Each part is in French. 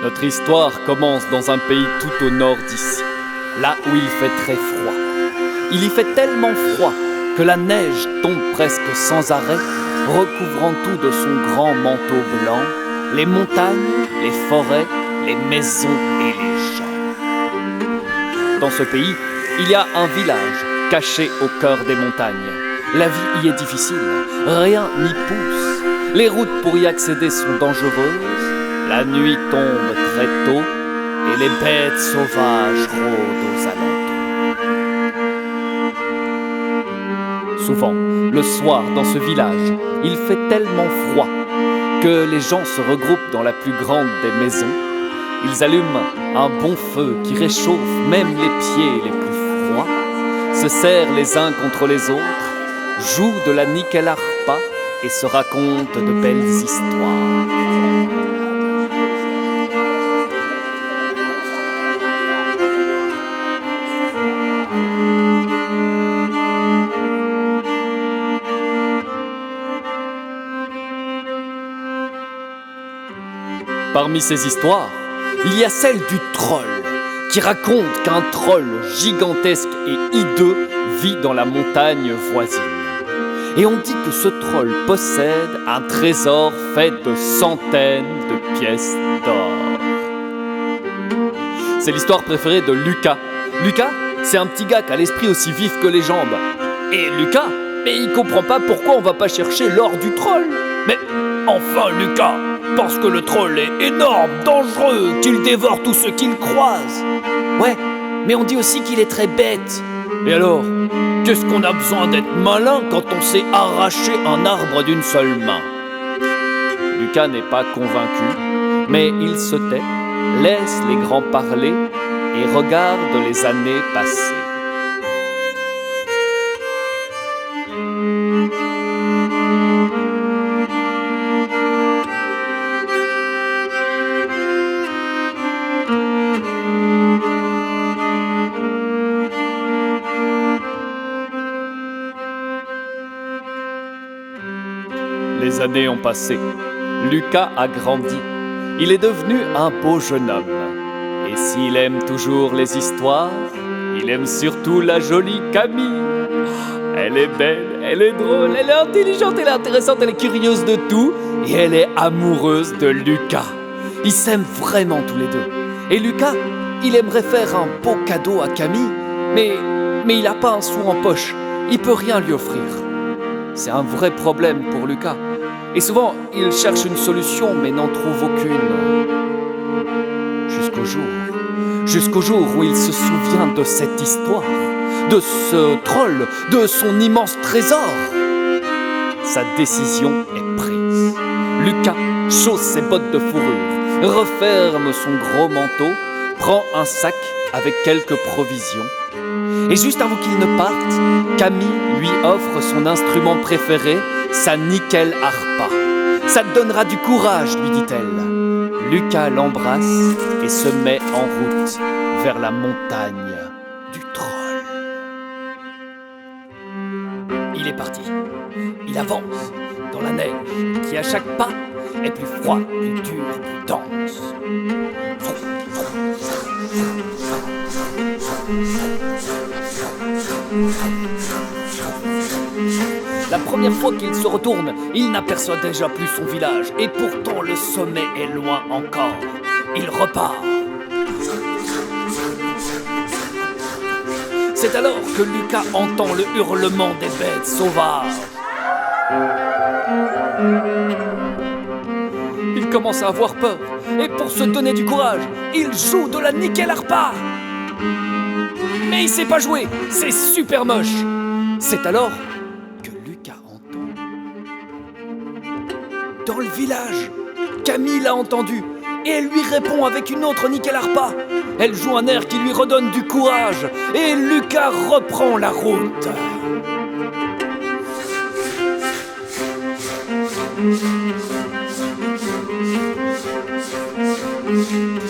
Notre histoire commence dans un pays tout au nord d'ici, là où il fait très froid. Il y fait tellement froid que la neige tombe presque sans arrêt, recouvrant tout de son grand manteau blanc, les montagnes, les forêts, les maisons et les gens. Dans ce pays, il y a un village caché au cœur des montagnes. La vie y est difficile, rien n'y pousse. Les routes pour y accéder sont dangereuses, la nuit tombe très tôt et les bêtes sauvages rôdent aux alentours. Souvent, le soir dans ce village, il fait tellement froid que les gens se regroupent dans la plus grande des maisons. Ils allument un bon feu qui réchauffe même les pieds les plus froids, se serrent les uns contre les autres, jouent de la nickel harpa et se racontent de belles histoires. Parmi ces histoires, il y a celle du troll, qui raconte qu'un troll gigantesque et hideux vit dans la montagne voisine. Et on dit que ce troll possède un trésor fait de centaines de pièces d'or. C'est l'histoire préférée de Lucas. Lucas, c'est un petit gars qui a l'esprit aussi vif que les jambes. Et Lucas, il comprend pas pourquoi on va pas chercher l'or du troll. Mais enfin Lucas, parce que le troll est énorme, dangereux, qu'il dévore tout ce qu'il croise. Ouais, mais on dit aussi qu'il est très bête. Et alors, qu'est-ce qu'on a besoin d'être malin quand on sait arracher un arbre d'une seule main? Lucas n'est pas convaincu, mais il se tait, laisse les grands parler et regarde les années passer. Les années ont passé. Lucas a grandi. Il est devenu un beau jeune homme. Et s'il aime toujours les histoires, il aime surtout la jolie Camille. Elle est belle, elle est drôle, elle est intelligente, elle est intéressante, elle est curieuse de tout. Et elle est amoureuse de Lucas. Ils s'aiment vraiment tous les deux. Et Lucas, il aimerait faire un beau cadeau à Camille, mais il n'a pas un sou en poche. Il peut rien lui offrir. C'est un vrai problème pour Lucas. Et souvent, il cherche une solution, mais n'en trouve aucune. Jusqu'au jour où il se souvient de cette histoire, de ce troll, de son immense trésor. Sa décision est prise. Lucas chausse ses bottes de fourrure, referme son gros manteau, prend un sac avec quelques provisions. Et juste avant qu'il ne parte, Camille lui offre son instrument préféré, sa nickel harpa. Ça te donnera du courage, lui dit-elle. Lucas l'embrasse et se met en route vers la montagne du troll. Il est parti. Il avance dans la neige qui à chaque pas est plus froid, plus dur, plus dense. La première fois qu'il se retourne, il n'aperçoit déjà plus son village. Et pourtant le sommet est loin encore. Il repart. C'est alors que Lucas entend le hurlement des bêtes sauvages. Il commence à avoir peur. Et pour se donner du courage, il joue de la nickel harpa. Mais il sait pas jouer, c'est super moche. C'est alors que Lucas entend. Dans le village, Camille l'a entendu et elle lui répond avec une autre nickel harpa. Elle joue un air qui lui redonne du courage et Lucas reprend la route.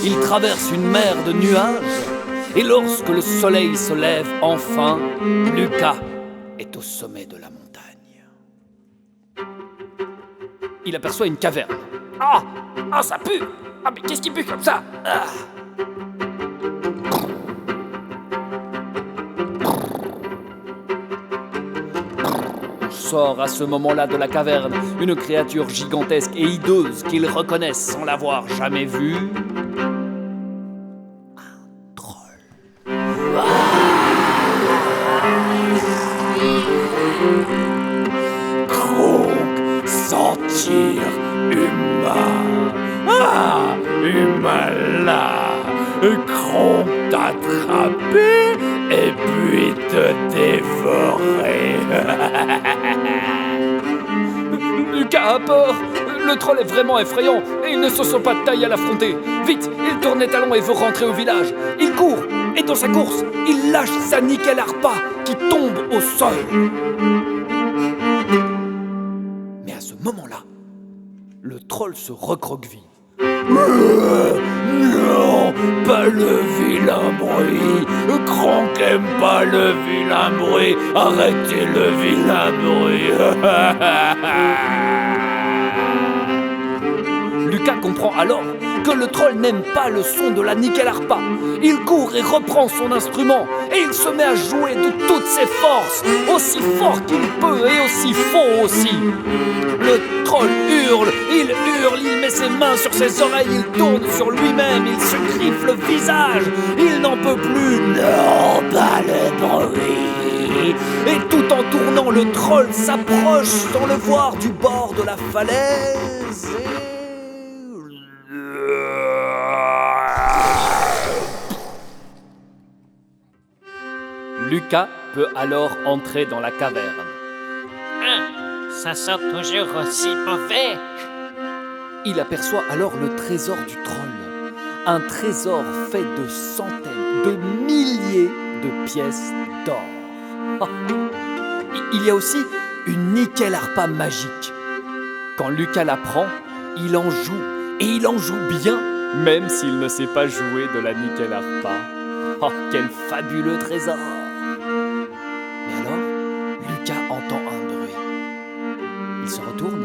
Il traverse une mer de nuages et lorsque le soleil se lève enfin, Lucas est au sommet de la montagne. Il aperçoit une caverne. Ah, ça pue! Ah, mais qu'est-ce qui pue comme ça? Sort à ce moment-là de la caverne une créature gigantesque et hideuse qu'ils reconnaissent sans l'avoir jamais vue. Un troll. Kronk, sentir humain. Ah, humain là. Kronk t'attraper et puis te dévorer. Lucas a peur. Le troll est vraiment effrayant et il ne se sent pas de taille à l'affronter. Vite, il tourne les talons et veut rentrer au village. Il court et dans sa course, il lâche sa nickel harpa qui tombe au sol. Mais à ce moment-là, le troll se recroqueville. Non, pas le vilain bruit. Kronk aime pas le vilain bruit. Arrêtez le vilain bruit. Lucas comprend alors que le troll n'aime pas le son de la nickel harpa. Il court et reprend son instrument et il se met à jouer de toutes ses forces, aussi fort qu'il peut et aussi faux aussi. Le troll hurle, il met ses mains sur ses oreilles, il tourne sur lui-même, il se griffe le visage, il n'en peut plus. Non, pas le bruit. Et tout en tournant, le troll s'approche sans le voir du bord de la falaise et... Lucas peut alors entrer dans la caverne. Ça sent toujours aussi mauvais. Il aperçoit alors le trésor du troll. Un trésor fait de centaines, de milliers de pièces d'or. Il y a aussi une nickel harpa magique. Quand Lucas la prend, il en joue. Et il en joue bien, même s'il ne sait pas jouer de la nickel harpa. Oh, quel fabuleux trésor! Mais alors, Lucas entend un bruit. Il se retourne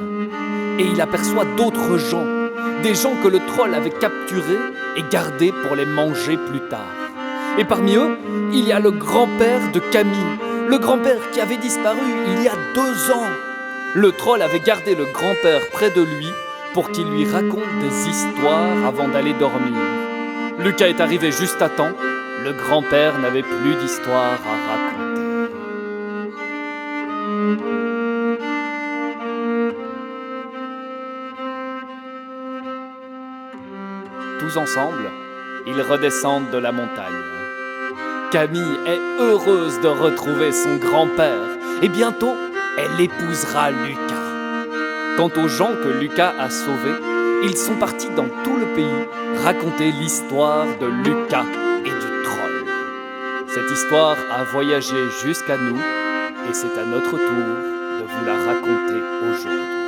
et il aperçoit d'autres gens. Des gens que le troll avait capturés et gardés pour les manger plus tard. Et parmi eux, il y a le grand-père de Camille. Le grand-père qui avait disparu il y a 2 ans. Le troll avait gardé le grand-père près de lui pour qu'il lui raconte des histoires avant d'aller dormir. Lucas est arrivé juste à temps. Le grand-père n'avait plus d'histoire à raconter. Tous ensemble, ils redescendent de la montagne. Camille est heureuse de retrouver son grand-père et bientôt, elle épousera Lucas. Quant aux gens que Lucas a sauvés, ils sont partis dans tout le pays raconter l'histoire de Lucas et du troll. Cette histoire a voyagé jusqu'à nous et c'est à notre tour de vous la raconter aujourd'hui.